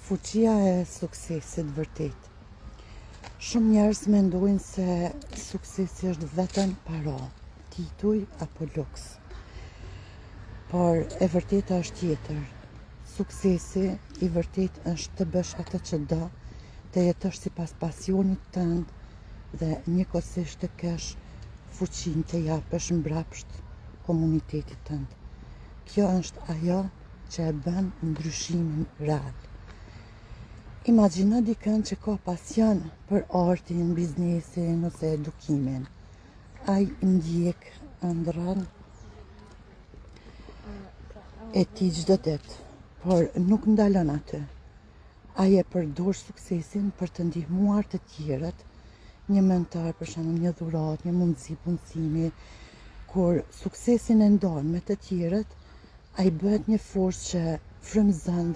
Fuqia e suksesit vërtet. Shumë njerëz mendojnë se suksesi është vetëm para, tituj apo luks. Por e vërteta është tjetër. Suksesi i vërtet është të bësh atë që do, të jetosh sipas pasionit tënd dhe njëkohësisht të kesh fuqinë të japësh mbrapsht komunitetit tënd. Kjo është ajo që e bën ndryshimin real. Imagjino dikën që ka pasion për artin, biznesin ose edukimin. Ai ndjek ëndrrën e tij çdo ditë, por nuk ndalon aty. Ai e përdor suksesin për të ndihmuar të tjerët, një mentor, për shembull, një dhuratë, një mundësi punësimi. Kur suksesin e ndon me të tjerët, ai bëhet një forcë që frymëzon